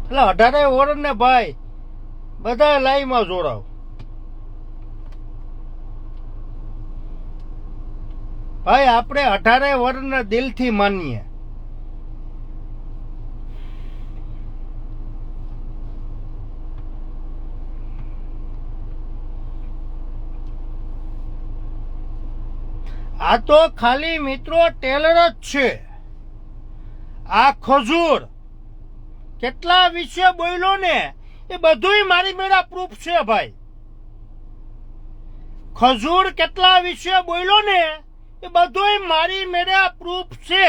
એટલે 18 વર્ષ ને ભાઈ બધા લાઈમાં જોડાવ. ભાઈ આપણે 18 વર્ષના દિલથી માનીએ. આ તો ખાલી મિત્રો ટેલર જ છે. આ ખજૂર કેટલા વિશે બોલ્યો ને એ બધુંય મારી મેળા પ્રૂફ છે ભાઈ. ખજૂર કેટલા વિશે બોલ્યો ને એ બધુંય મારી મેળા પ્રૂફ છે.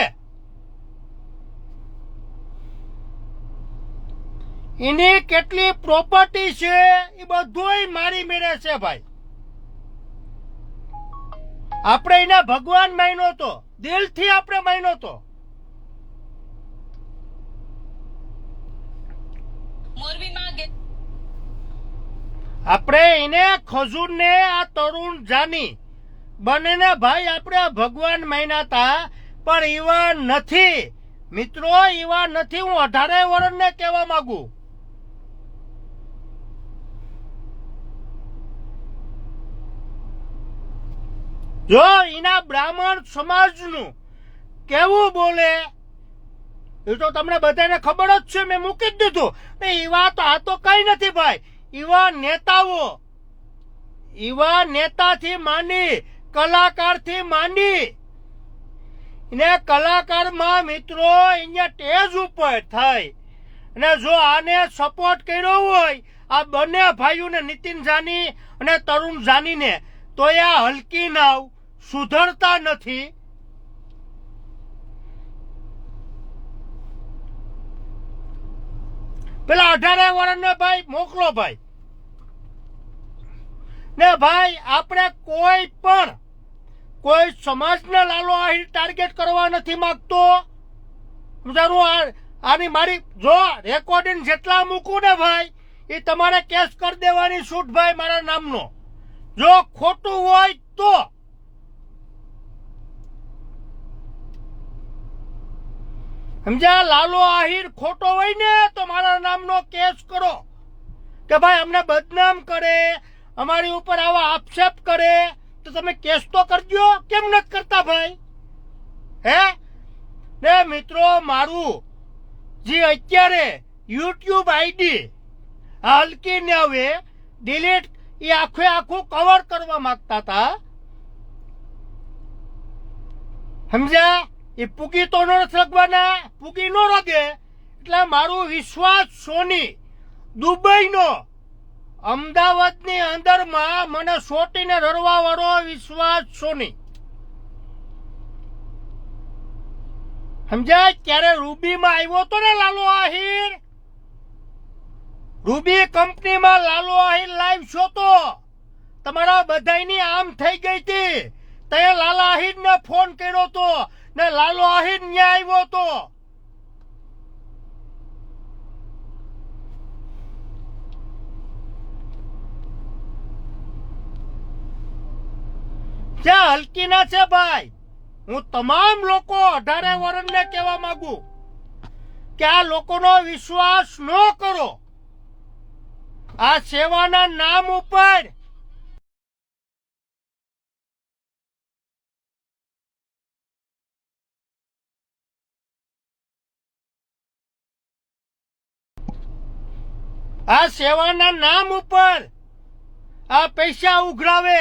એની કેટલી પ્રોપર્ટી છે એ બધુંય મારી મેળે છે ભાઈ. આપણે એને ભગવાન માન્યો તો, દિલથી આપણે માન્યો તો. આપણે એને ખજૂરને આ તરુણ જાની બંનેને ભાઈ આપણે ભગવાન માન્યા હતા, પણ એવા નથી મિત્રો, એવા નથી. હું 18 વર્ષને કહેવા માંગુ. જો એના બ્રાહ્મણ સમાજનું કેવું બોલે એ તો તમને બધાને ખબર જ છે. મેં મૂકી જ દીધું. એવા તો આ તો કઈ નથી ભાઈ. એવા નેતાઓ, એવા નેતાથી માંડી કલાકારથી માંડી ને કલાકારમાં મિત્રો અહીંયા સ્ટેજ ઉપર થાય અને જો આને સપોર્ટ કર્યો હોય આ બંને ભાઈઓને, નીતિન જાની અને તરુણ જાનીને, તો એ હલકી નાવ સુધરતા નથી. પેલા 18 વર્ષને ભાઈ મોકલો ભાઈ. ને ભાઈ આપણે કોઈ સમાજને લાલો આહિર ટાર્ગેટ કરવા નથી માંગતો. આની મારી જો રેકોર્ડિંગ જેટલા મૂકું ને ભાઈ એ તમારે કેસ કરી દેવાની છૂટ ભાઈ મારા નામનો. જો ખોટું હોય તો સમજ્યા. લાલો આહિર ખોટો હોય ને તો મારા નામનો કેસ કરો કે ભાઈ અમને બદનામ કરે, અમારી ઉપર આવા આક્ષેપ કરે, તો તમે કેસ તો કરજો. કેમ નથી કરતા ભાઈ? હે ને મિત્રો, મારું જે અત્યારે યુટ્યુબ આઈડી હલકી ને હવે ડિલીટ એ આખું કવર કરવા માંગતા હતા. સમજ્યા? એ પૂગી તો ન લગવાના, પૂગી ન લગે એટલે મારું વિશ્વાસ સોની દુબઈનો અમદાવાદની અંદરમાં મને સોટીને રડવા વાળો વિશ્વાસ સોની. સમજાય? ત્યારે રૂબીમાં આવ્યો તો ને લાલો આહિર, રૂબી કંપનીમાં લાલો આહિર લાઈવ શો તો તમારા બધાની આમ થઈ ગઈ હતી. તે લાલા આહિરને ફોન કર્યો તો ને લાલો આહિર ન્યા આવ્યો તો. જ્યાં હલકીના છે ભાઈ. હું તમામ લોકો 18 વર્ષને કહેવા માંગુ કે આ લોકોનો વિશ્વાસ ન કરો. આ સેવાના નામ ઉપર આ પૈસા ઉઘરાવે.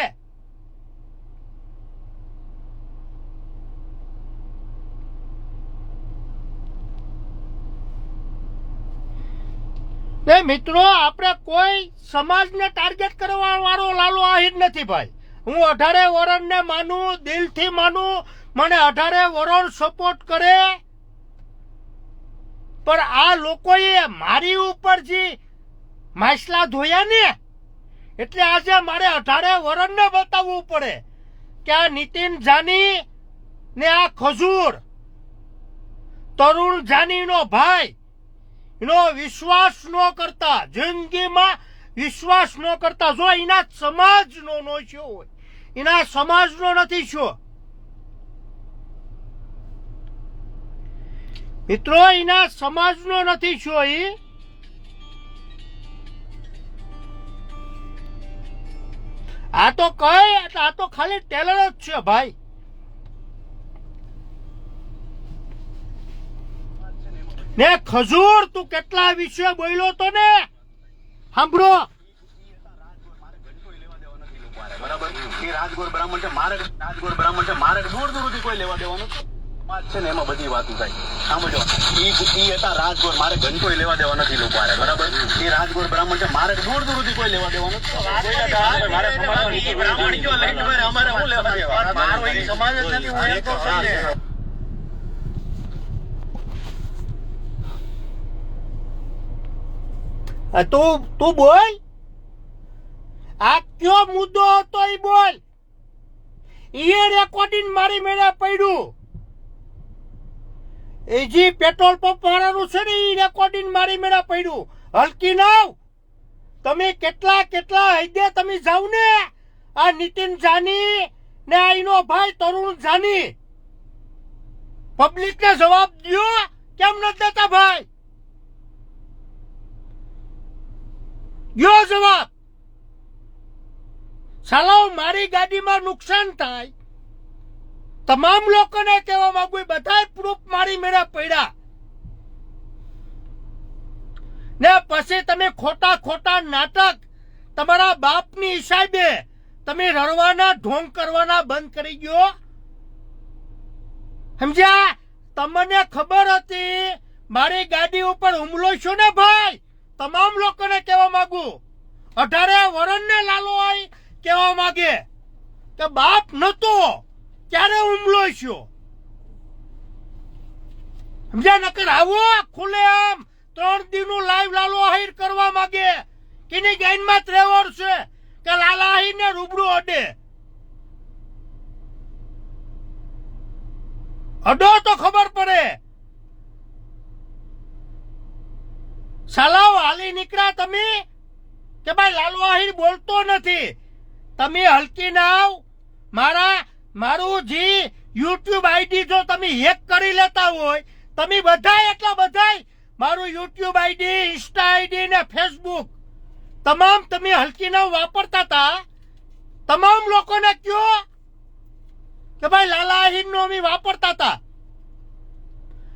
મિત્રો આપણે કોઈ સમાજને ટાર્ગેટ કરવા વાળો લાલો આહિર નથી ભાઈ. હું 18 વર્ષને માનું, દિલથી માનું. મને 18 વર્ષ સપોર્ટ કરે, પણ આ લોકોએ મારી ઉપર જે માછલા ધોયા ને એટલે આજે મારે 18 વર્ષને બતાવવું પડે કે આ નીતિન જાની ને આ ખજૂર તરુણ જાનીનો ભાઈ એનો વિશ્વાસ ન કરતા, જિંદગીમાં વિશ્વાસ ન કરતા. જો એના સમાજનો નો થયો હોય, એના સમાજનો નથી થયો મિત્રો, એના સમાજનો નથી થયો. આ તો કઈ આ તો ખાલી ટેલર જ છે ભાઈ. ને ખજૂર તું કેટલા વિશે બોલ્યો તો ને સાંભળો. બરાબર એ રાજગોર બ્રાહ્મણ છે મારે રાજગોર બ્રાહ્મણ છે મારે દૂર દૂરથી કોઈ લેવા દેવાનું વાત છે ને એમાં બધી વાતો થાય. સાંભળો ઈ હતા રાજગોર મારે ઘંટોય લેવા દેવા નથી લોકો હારે. બરાબર એ રાજગોર બ્રાહ્મણ છે મારે દૂર દૂરથી કોઈ લેવા દેવાનું મારે અમારે શું લેવા દેવા મારો એ સમાજ જ નથી. હું એક તું બોલ. આ કયો મુદ્દો હતો એ બોલ. એ રેકોર્ડિંગ મારી મેળે પડ્યું. એ જે પેટ્રોલ પંપ વાળાનું છે ને એ રેકોર્ડિંગ મારી મેળે પડ્યું. હલકી નાવ તમે કેટલા હૈદે તમે જાવ ને. આ નીતિન જાની ને આ એનો ભાઈ તરુણ જાની પબ્લિક ને જવાબ દો. કેમ નથી દેતા ભાઈ? યો જવાબ. સાલાઓ મારી ગાડીમાં નુકસાન થાય તમામ લોકોને કહેવા માંગુ બધા પ્રૂફ મારી મેળા પડ્યા ને પછી તમે ખોટા નાટક તમારા બાપની હિસાબે તમે રડવાના ઢોંગ કરવાના બંધ કરી ગયો. સમજ્યા? તમને ખબર હતી મારી ગાડી ઉપર હુમલો છો ને ભાઈ. તમામ લોકોને કહેવા માંગુ 18 વર્ષને લાલો હોય કહેવા માંગે કે બાપ નતો ક્યારે હુમલો છો. સમજ્યા? નકર આવો ખુલે આમ 3 દિનનું લાઈવ લાલો આહિર કરવા માંગે. કેની ગાઈનમાં ત્રેવર છે કે લાલા આહિર ને રૂબરૂ અડે. અડો તો ખબર પડે. સાલાઓ હાલી નીકળ્યા તમે કે ભાઈ લાલુ આહિર બોલતો નથી. તમે હલકી નાવ. મારું જે યુટ્યુબ આઈડી જો તમે હેક કરી લેતા હોય તમે બધા મારું યુટ્યુબ આઈડી ઇન્સ્ટા આઈડી ને ફેસબુક તમામ તમે હલકી નાવ વાપરતા હતા. તમામ લોકોને કયો કે ભાઈ લાલા આહિર નું અમે વાપરતા હતા.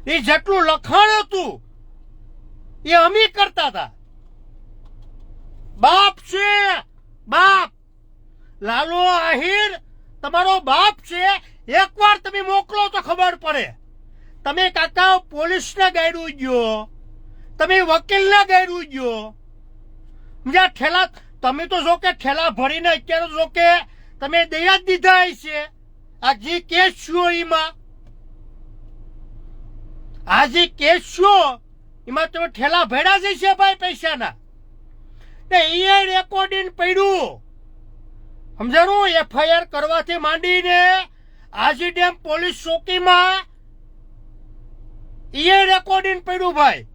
એ જેટલું લખાણ હતું એ અમે કરતા હતા. બાપ છે બાપ. લાલો આહિર તમારો બાપ છે. એકવાર તમે મોકલો તો ખબર પડે. તમે કાકા પોલીસને ગાયરું ગયો, તમે વકીલને ગાયરું ગયો. જ્યાં ઠેલા તમે તો જો કે ઠેલા ભરીને અત્યારે જો કે તમે દયા જ દીધા છે. આ જે કેસ છો એમાં આ જે કેસ છો એમાં તમે ઠેલા ભેડા જ છે ભાઈ પૈસાના. ને એ રેકોર્ડિંગ પડ્યું. સમજાણું? એફઆઈઆર કરવાથી માંડીને આજી ડેમ પોલીસ ચોકીમાં એ રેકોર્ડિંગ પડ્યું ભાઈ.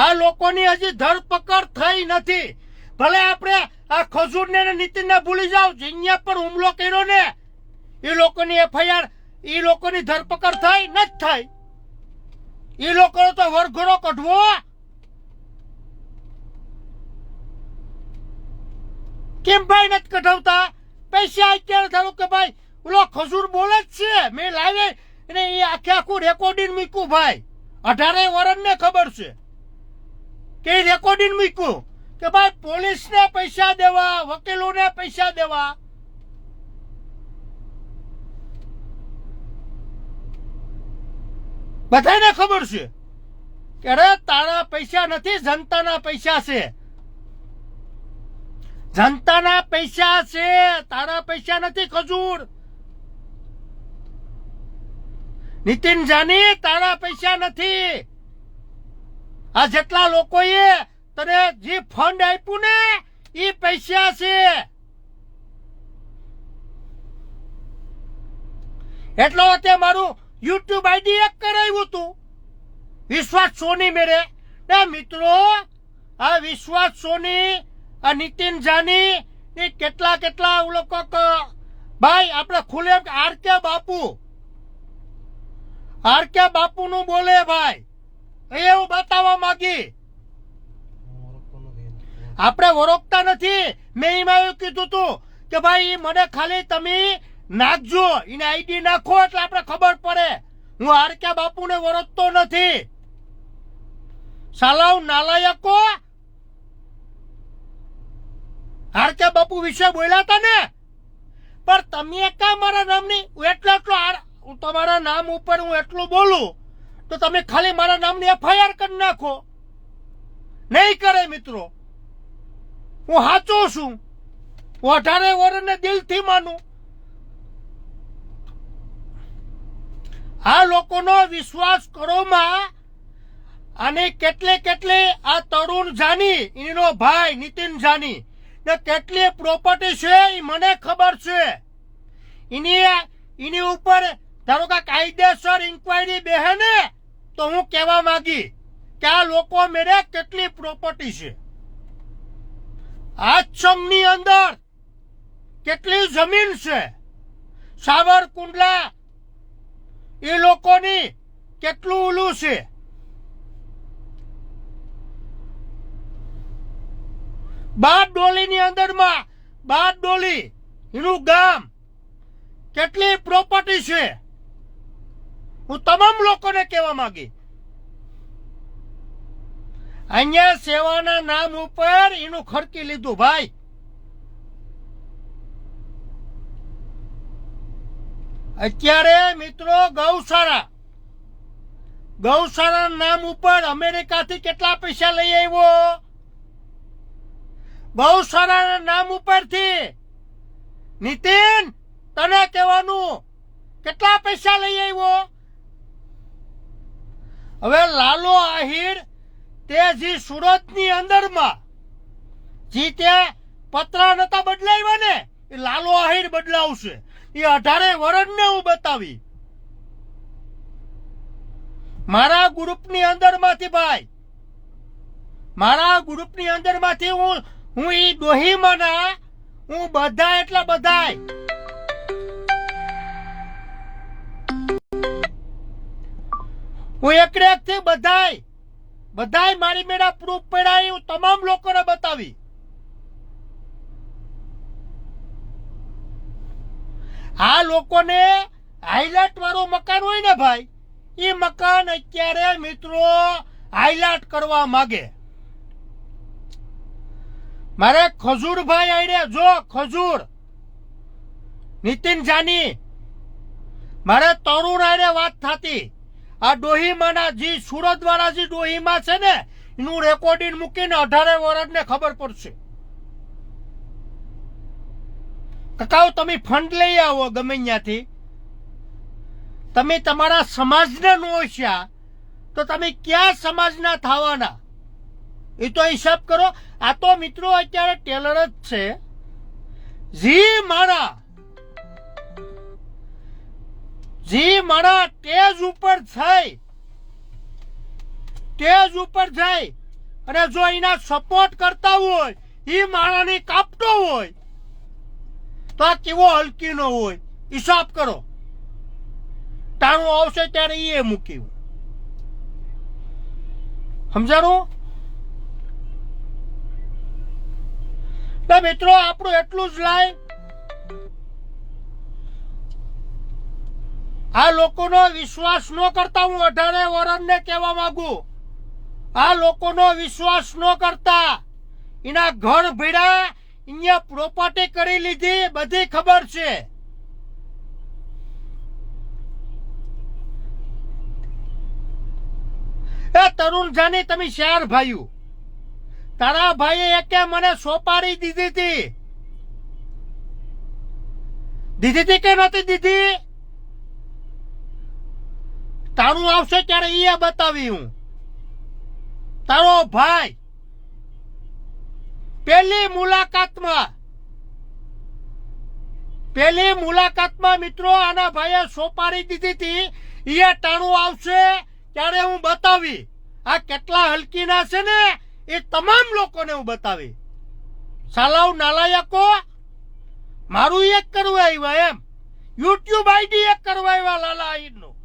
આ લોકોની હજી ધરપકડ થઈ નથી. ભલે આપણે આ ખજૂરને નીતિનને ભૂલી જાવ જીન્યા પર હુમલો કર્યો ને એ લોકોની એફઆઈઆર એ લોકોની ધરપકડ થઈ નથી થઈ. એ લોકો તો વરઘોડો કઢવો. કેમ ભાઈ નથી કઢાવતા? પૈસા અત્યારે ધારો કે ભાઈ ઓલો ખજૂર બોલે જ છે. મેં લાવે અને એ આખું રેકોર્ડિંગ મૂક્યું ભાઈ. 18 વર્ષને ખબર છે કે રેકોર્ડિંગ મૂક્યું કે ભાઈ પોલીસને પૈસા દેવા, વકીલોને પૈસા દેવા. બધાને ખબર છે કે અરે તારા પૈસા નથી, જનતાના પૈસા છે. જનતાના પૈસા છે, તારા પૈસા નથી ખજૂર. નીતિન જાની તારા પૈસા નથી. આ જેટલા લોકોએ તને જે ફંડ આપ્યું ને એ પૈસા છે. એટલો તે મારું યુટ્યુબ આઈડી એક કરાવ્યું હતું વિશ્વાસ સોની મેરે. ને મિત્રો આ વિશ્વાસ સોની આ નીતિન જાની એ કેટલા લોકો ભાઈ આપણે ખુલે આરકે બાપુ નું બોલે ભાઈ. એવું બતાવવા માંગી આપણે ઓળખતા નથી. મેં એમાં એવું કીધું તું કે ભાઈ મને ખાલી તમે નાખજો, એને આઈડી નાખો એટલે આપણે ખબર પડે. હું આરકે બાપુને ઓળખતો નથી. સાલાવ નાલાયકો, આરકે બાપુ વિશે બોલ્યા હતા ને, પણ તમે કા મારા નામની હું તમારા નામ ઉપર હું એટલું બોલું તો તમે ખાલી મારા નામની એફઆઈઆર કરી નાખો. નહીં કરે મિત્રો. હું સાચો છું. હું 18 વર્ષને દિલથી માનું. આ લોકોનો વિશ્વાસ કરોમાં અને કેટલે આ તરુણ જાની એનો ભાઈ નીતિન જાની ને કેટલી પ્રોપર્ટી છે એ મને ખબર છે. એની ઉપર ધારો કે કાયદેસર ઇન્ક્વાયરી બેહે ને તો હું કહેવા માંગી કે આ લોકો મેરે કેટલી પ્રોપર્ટી છે. આ સંઘની અંદર કેટલી જમીન છે. સાવરકુંડલા એ લોકોની કેટલું ઓલું છે. બારડોલીની અંદરમાં બારડોલી એનું ગામ કેટલી પ્રોપર્ટી છે. હું તમામ લોકોને કહેવા માંગી અહીંયા સેવાના નામ ઉપર એનું ખર્ચી લીધું ભાઈ. અત્યારે મિત્રો ગૌશાળા નામ ઉપર અમેરિકાથી કેટલા પૈસા લઈ આવ્યો. ગૌશાળાના નામ ઉપરથી નીતિન તને કહેવાનું કેટલા પૈસા લઈ આવ્યો. હવે લાલો આહિર તે જે સુરતની અંદરમાં જે તે પતરા નતા બદલાવ્યા ને એ લાલો આહિર બદલાવશે. એ 18 વર્ષને હું બતાવી મારા ગ્રુપની અંદરમાંથી ભાઈ, મારા ગ્રુપની અંદરમાંથી હું ઈ ડોહીમાના હું બધા એટલા બધાય હું એકથી બધાય મારી મેળા પ્રૂફ પડ્યા હું તમામ લોકોને બતાવી. આ લોકોને હાઈલાઇટ વાળું મકાન હોય ને ભાઈ, એ મકાન અત્યારે મિત્રો હાઈલાઇટ કરવા માંગે. મારે ખજૂરભાઈ આડે જો ખજૂર નીતિન જાની મારે તરુણ આડે વાત થતી. આ ડોહીમાના જે સુરત વાળા જે ડોહીમાં છે ને એનું રેકોર્ડિંગ મૂકીને 18 વર્ષને ખબર પડશે. કકાઓ તમે ફંડ લઈ આવો ગમે ત્યાંથી, તમે તમારા સમાજને ન હોશિયા તો તમે ક્યાં સમાજના થવાના એ તો હિસાબ કરો. આ તો મિત્રો અત્યારે ટેલર જ છે. જી મારા સ્ટેજ ઉપર થઈ અને જો એના સપોર્ટ કરતા હોય એ મારાની કાપતો હોય તો આ કેવો હલકી નો હોય હિસાબ કરો. ટાણું આવશે ત્યારે એ મૂક્યું. સમજાણું? મિત્રો આપણું એટલું જ લાય. આ લોકોનો વિશ્વાસ ન કરતા હું 18 વર્ષને કહેવા માંગુ. આ લોકોનો વિશ્વાસ ન કરતા. એના ઘર ભેડા અહીંયા પ્રોપર્ટી કરી લીધી બધી ખબર છે. એ તરુણ જાની તમે શેર ભાઈઓ તારા ભાઈએ એકે મને સોપારી દીધી હતી કે નથી દીધી? તારું આવશે ત્યારે એ બતાવી હું. તારો ભાઈ પહેલી મુલાકાતમાં મિત્રો આના ભાઈએ સોપારી દીધી હતી. એ ટાણું આવશે ત્યારે હું બતાવી. આ કેટલા હલકીના છે ને એ તમામ લોકોને હું બતાવી. સાલાવ નાલાયકો મારું એક કરવા આવ્યા એમ યુટ્યુબ આઈડી એક કરવા આવ્યા લાલા આઈડનું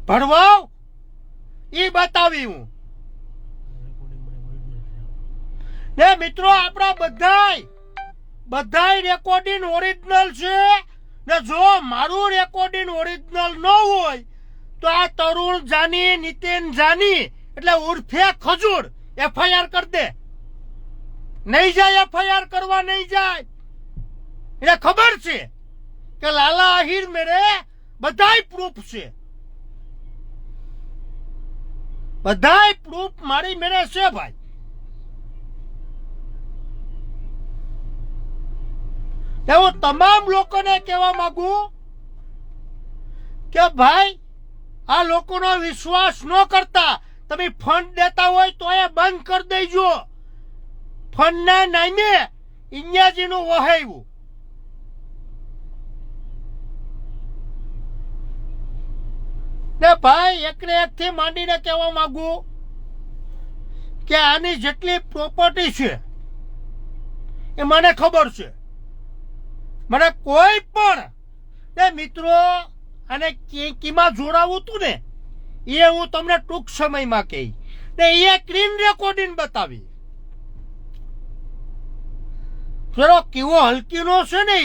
ભરવાવ એ બતાવી હું. ને મિત્રો આપણા બધાય રેકોર્ડિંગ ઓરિજિનલ છે ને જો મારું રેકોર્ડિંગ ઓરિજિનલ ન હોય તો આ તરુણ જાની નીતિન જાની એટલે ઉર્ફે ખજૂર એફઆઈઆર કરી દે. નહીં જાય, એફઆઈઆર કરવા નહીં જાય. એને ખબર છે કે લાલા આહિર મેરે બધાય પ્રૂફ છે, બધાય પ્રૂફ મારી મેરે છે ભાઈ. હું તમામ લોકોને કહેવા માંગુ કે ભાઈ આ લોકોનો વિશ્વાસ ન કરતા. તમે ફંડ દેતા હોય તો એ બંધ કરી દેજો. ફંડના નામે ઇન્યાજીનું વહાવ્યું. ને ભાઈ એકને એકથી માંડીને કહેવા માંગુ કે આની જેટલી પ્રોપર્ટી છે એ મને ખબર છે. મને કોઈ પણ ને મિત્રો અને કીમાં જોડાવું તું ને એ હું તમને ટૂંક સમયમાં કહી ને એ ક્લીન રેકોર્ડિંગ બતાવી. ચલો કેવો હલકીનો છે ને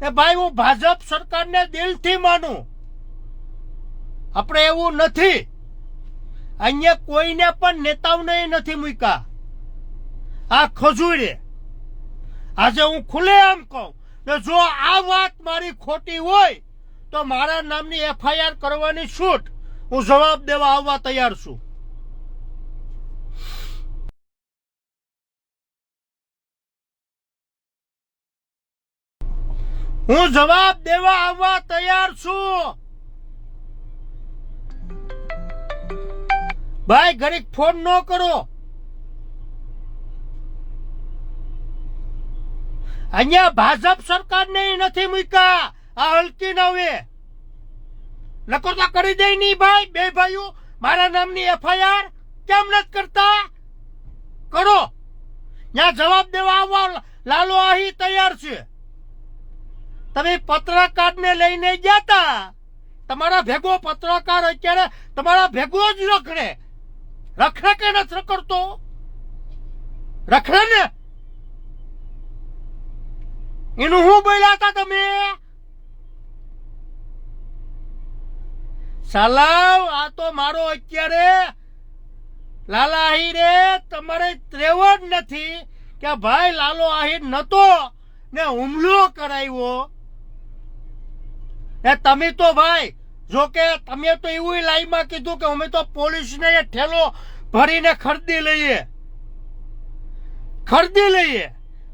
એ ભાઈ હું ભાજપ સરકારને દિલથી માનું. આપણે એવું નથી, અહીંયા કોઈને પણ નેતાઓને નથી મૂક્યા. આ ખજૂરે આજે હું ખુલ્લેઆમ કહું ને જો આ વાત મારી ખોટી હોય તો મારા નામની એફઆઈઆર કરવાની છૂટ હું જવાબ દેવા આવવા તૈયાર છું. હું જવાબ દેવા આવવા તૈયાર છું. ભાઈ ઘડીક ફોન ન કરો. અહીંયા ભાજપ સરકારને નથી મૂક્યા. આ હલકી નવે નકર તો કરી દે નહીં ભાઈ. બે ભાઈઓ મારા નામની એફઆઈઆર કેમ નથી કરતા? કરો. ત્યાં જવાબ દેવા આવવા લાલો આહી તૈયાર છે. તમે પત્રકારને લઈને ગયા તા, તમારા ભેગો પત્રકાર અત્યારે તમારા ભેગો જ રખડે. રખડે કે નથી રખડતો? રખડે ને. એનું હું બોલ્યા હતા તમે? સાલાવ આ તો મારો અત્યારે લાલા આહિરે તમારે ત્રેવડ નથી કે ભાઈ લાલો આહિર નતો ને હુમલો કરાવ્યો. ને તમે તો ભાઈ જો કે તમે તો એવું લાઈનમાં કીધું કે અમે તો પોલીસને એ ઠેલો ભરીને ખરીદી લઈએ,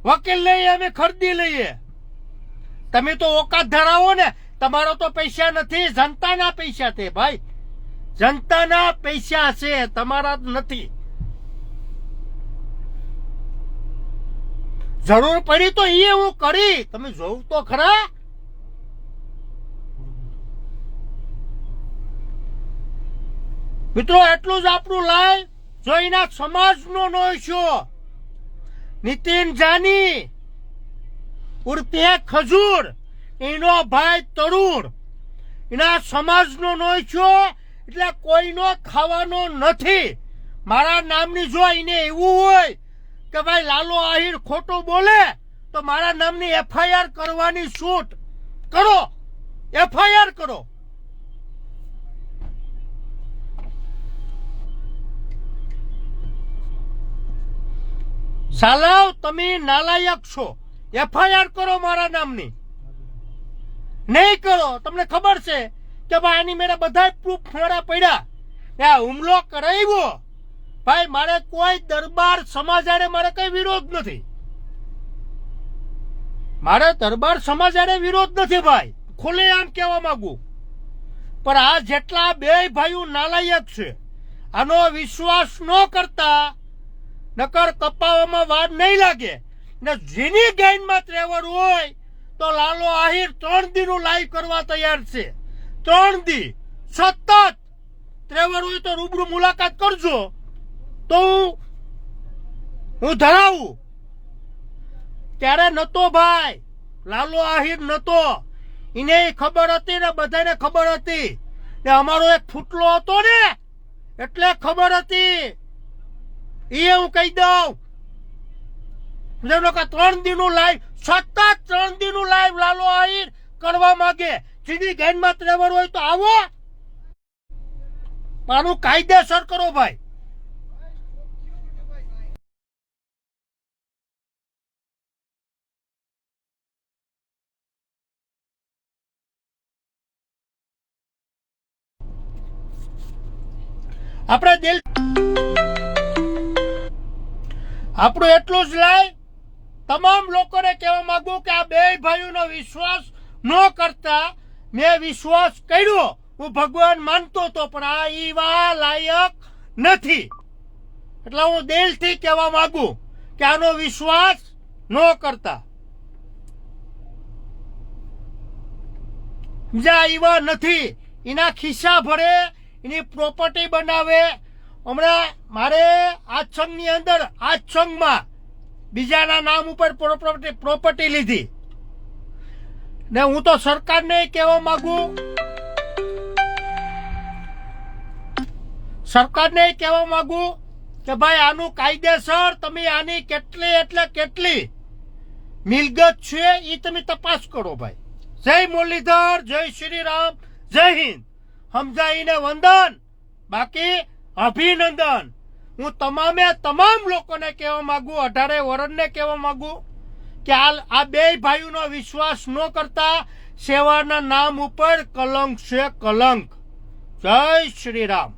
વકીલ લઈએ, અમે ખરીદી લઈએ. તમે તો ઓકાત ધરાવો ને. તમારો તો પૈસા નથી, જનતાના પૈસા છે ભાઈ. જનતાના પૈસા છે, તમારા નથી. જરૂર પડી તો એ હું કરી. તમે જોવું તો ખરા. મિત્રો એટલું જ આપણું લાઈવ જોઈના સમાજનો નોશો નીતિન જાની ઉર્ફે ખજૂર એનો ભાઈ તરુણ એના સમાજનો નોશો એટલે કોઈનો ખાવાનો નથી. મારા નામની જો એને એવું હોય કે ભાઈ લાલો આહિર ખોટું બોલે તો મારા નામની એફઆઈઆર કરવાની છૂટ. કરો, એફઆઈઆર કરો. સાલાવ તમે નાલાયક છો. એફઆઈઆર કરો મારા નામની. નહીં કરો. તમને ખબર છે કે ભાઈ આની મેરે બધા પ્રૂફ મારા પડ્યા. આ હુમલો કરાવ્યો ભાઈ. મારે કોઈ દરબાર સમાજ હારે મારે કઈ વિરોધ નથી. મારે દરબાર સમાજ હારે વિરોધ નથી ભાઈ. ખુલ્લેઆમ કહેવા માંગુ. પણ આ જેટલા બે ભાઈઓ નાલાયક છે આનો વિશ્વાસ ન કરતા નકર કપાવામાં વાર નહીં લાગે. ને જેની ગાઈનમાં ત્રેવડ હોય તો લાલો આહિર 3 દીનું લાઈવ કરવા તૈયાર છે. 3 દી સતત ત્રેવડ હોય તો રૂબરૂ મુલાકાત કરજો તો હું ધરાવું. ત્યારે નતો ભાઈ, લાલો આહિર નતો. એને ખબર હતી ને બધાને ખબર હતી ને અમારો એક ફૂટલો હતો ને એટલે ખબર હતી. એ હું કહી દઉં. જેનો કે 3 દિનનું લાઈવ, સતત 3 દિનનું લાઈવ લાલો આહીર કરવા માંગે. સીધી ગેનમાં ટ્રેવર હોય તો આવો, આનું કાયદેસર કરો ભાઈ. આપણે દિલ આપણું એટલું જ લાય. તમામ લોકોને કહેવા માંગુ કે આ બે ભાઈઓનો વિશ્વાસ ન કરતા મેં વિશ્વાસ કર્યો. હું ભગવાન માનતો હતો, પણ આ ઈવા લાયક નથી. એટલે હું દિલથી કહેવા માંગુ કે આનો વિશ્વાસ ન કરતા. સમજ્યા? ઈવા નથી, એના ખિસ્સા ભરે, એની પ્રોપર્ટી બનાવે. હમણાં મારે આ સંઘની અંદર, આ સંઘમાં બીજાના નામ ઉપર પ્રોપર્ટી લીધી. ને હું તો સરકારને કહેવા માંગુ, કે ભાઈ આનું કાયદેસર તમે આની કેટલી એટલે કેટલી મિલકત છે એ તમે તપાસ કરો ભાઈ. જય મુરલીધર, જય શ્રી રામ, જય હિન્દ. સમજાઈને વંદન, બાકી અભિનંદન. હું તમામ લોકોને કહેવા માંગુ, 18 વર્ષને કહેવા માંગુ કે આ બે ભાઈઓનો વિશ્વાસ ન કરતા. સેવાના નામ ઉપર કલંક છે, કલંક. જય શ્રી રામ.